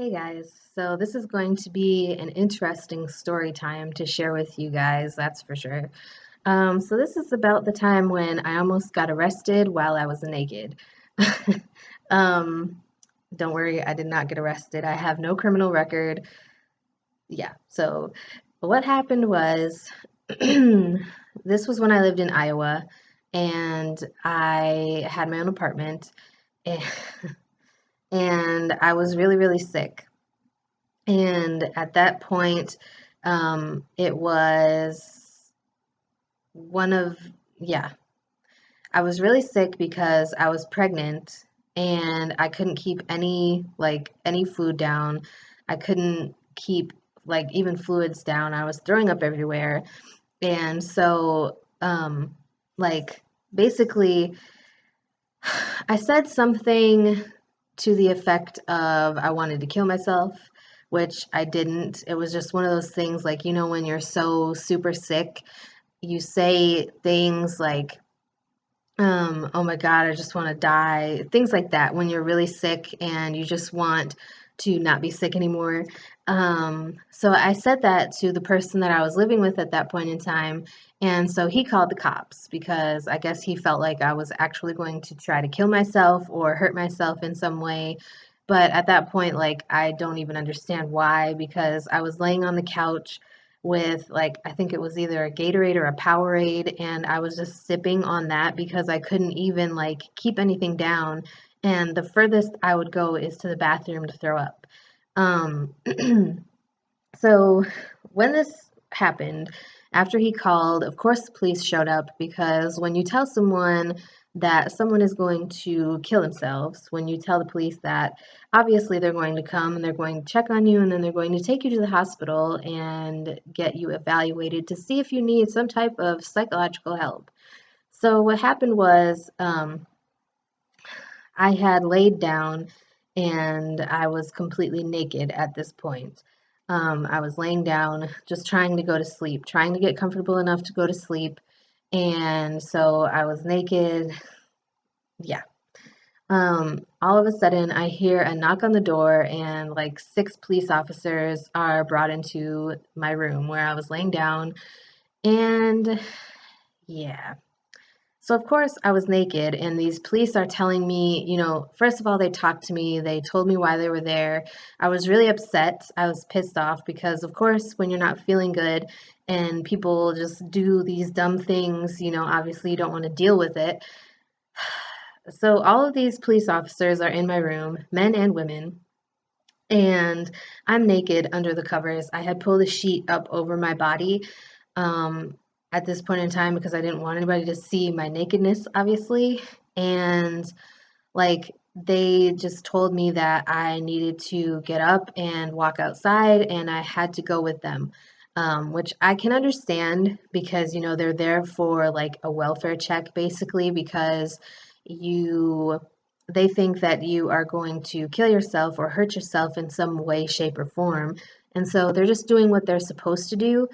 Hey guys, so this is going to be an interesting story time to share with you guys, that's for sure. So this is about the time when I almost got arrested while I was naked. um, don't worry, I did not get arrested. I have no criminal record. Yeah, so what happened was this was when I lived in Iowa and I had my own apartment and, and I was really, really sick. And at that point, it was one of, yeah, I was really sick because I was pregnant and I couldn't keep any food down. I couldn't keep even fluids down. I was throwing up everywhere. And so, like, basically, I said something to the effect of I wanted to kill myself, which I didn't. It was just one of those things like, when you're so super sick, you say things like, oh my God, I just want to die, things like that when you're really sick and you just want to not be sick anymore. So I said that to the person that I was living with at that point in time. And so he called the cops because I guess he felt like I was actually going to try to kill myself or hurt myself in some way. But at that point, I don't even understand why, because I was laying on the couch with I think it was either a Gatorade or a Powerade, and I was just sipping on that because I couldn't even keep anything down, and the furthest I would go is to the bathroom to throw up. Um, so when this happened, after he called, of course the police showed up because when you tell someone that someone is going to kill themselves, when you tell the police that, obviously they're going to come and they're going to check on you and then they're going to take you to the hospital and get you evaluated to see if you need some type of psychological help. So what happened was I had laid down and I was completely naked at this point. I was laying down, just trying to go to sleep, trying to get comfortable enough to go to sleep. And so I was naked. Yeah. All of a sudden, I hear a knock on the door, and like six police officers are brought into my room where I was laying down. And yeah. So, of course, I was naked, and these police are telling me, first of all, they talked to me. They told me why they were there. I was really upset. I was pissed off because, of course, when you're not feeling good and people just do these dumb things, obviously you don't want to deal with it. So, all of these police officers are in my room, men and women, and I'm naked under the covers. I had pulled a sheet up over my body um, at this point in time because I didn't want anybody to see my nakedness, obviously. And they just told me that I needed to get up and walk outside and I had to go with them. Which I can understand because, they're there for like a welfare check basically because you they think that you are going to kill yourself or hurt yourself in some way, shape, or form. And so they're just doing what they're supposed to do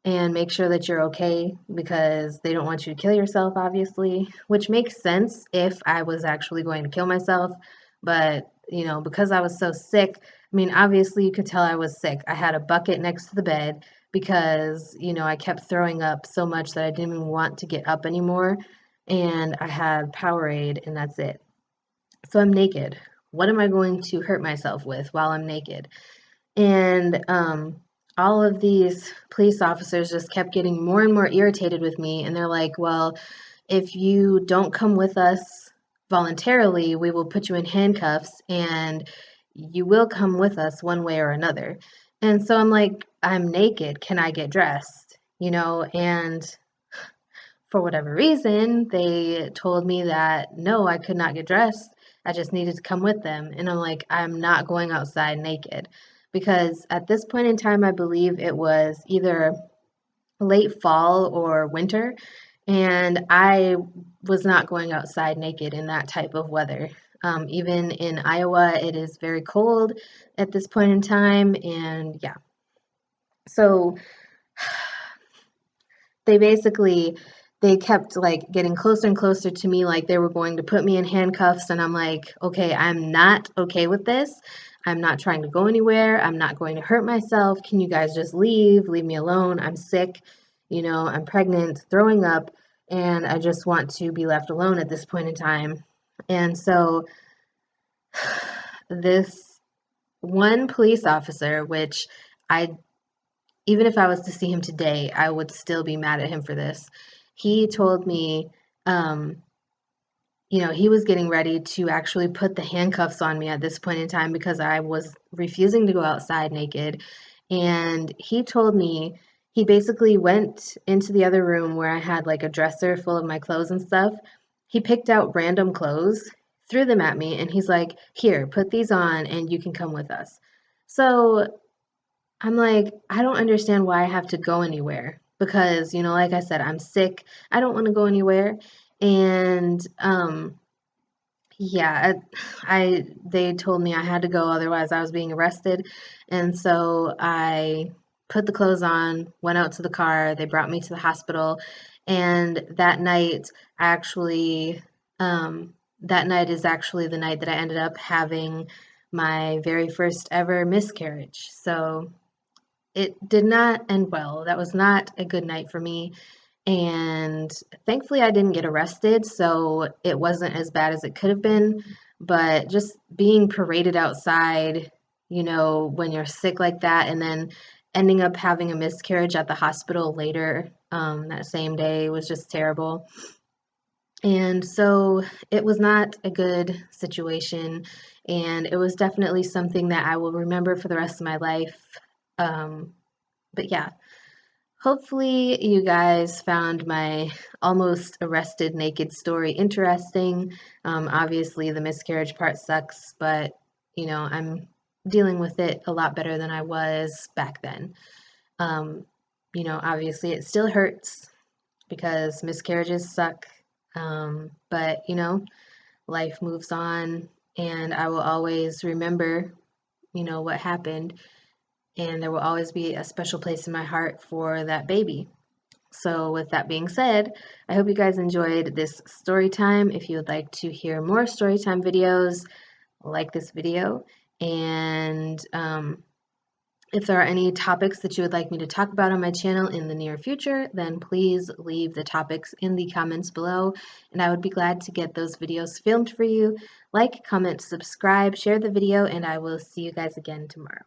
and make sure that you're okay because they don't want you to kill yourself, obviously, which makes sense if I was actually going to kill myself. But, because I was so sick, I mean, obviously, you could tell I was sick. I had a bucket next to the bed because, I kept throwing up so much that I didn't even want to get up anymore. And I had Powerade, and that's it. So I'm naked. What am I going to hurt myself with while I'm naked? And all of these police officers just kept getting more and more irritated with me. And they're like, well, if you don't come with us voluntarily, we will put you in handcuffs and you will come with us one way or another. And so I'm like, I'm naked. Can I get dressed? And for whatever reason, they told me that no, I could not get dressed. I just needed to come with them. And I'm like, I'm not going outside naked. Because at this point in time, I believe it was either late fall or winter. And I was not going outside naked in that type of weather. Even in Iowa, it is very cold at this point in time. And yeah. So they basically they kept getting closer and closer to me like they were going to put me in handcuffs and I'm like, okay, I'm not okay with this. I'm not trying to go anywhere. I'm not going to hurt myself. Can you guys just leave me alone? I'm sick, I'm pregnant, throwing up, and I just want to be left alone at this point in time. And so this one police officer, which I, even if I was to see him today, I would still be mad at him for this. He told me, he was getting ready to actually put the handcuffs on me at this point in time because I was refusing to go outside naked. And he told me he basically went into the other room where I had like a dresser full of my clothes and stuff. He picked out random clothes, threw them at me, and he's like, "Here, put these on and you can come with us." So I'm like, I don't understand why I have to go anywhere because, like I said, I'm sick. I don't want to go anywhere. And yeah, they told me I had to go, otherwise I was being arrested. And so I put the clothes on, went out to the car, they brought me to the hospital, and that night is actually the night that I ended up having my very first ever miscarriage. So it did not end well. That was not a good night for me. And thankfully, I didn't get arrested, so it wasn't as bad as it could have been. But just being paraded outside, when you're sick like that, and then ending up having a miscarriage at the hospital later that same day was just terrible. And so it was not a good situation, and it was definitely something that I will remember for the rest of my life. But yeah, hopefully, you guys found my almost arrested naked story interesting. Obviously, the miscarriage part sucks, but I'm dealing with it a lot better than I was back then. Um, obviously, it still hurts because miscarriages suck, but life moves on, and I will always remember, what happened, and there will always be a special place in my heart for that baby. So, with that being said, I hope you guys enjoyed this story time. If you would like to hear more story time videos, like this video. And if there are any topics that you would like me to talk about on my channel in the near future, then please leave the topics in the comments below, and I would be glad to get those videos filmed for you. Like, comment, subscribe, share the video, and I will see you guys again tomorrow.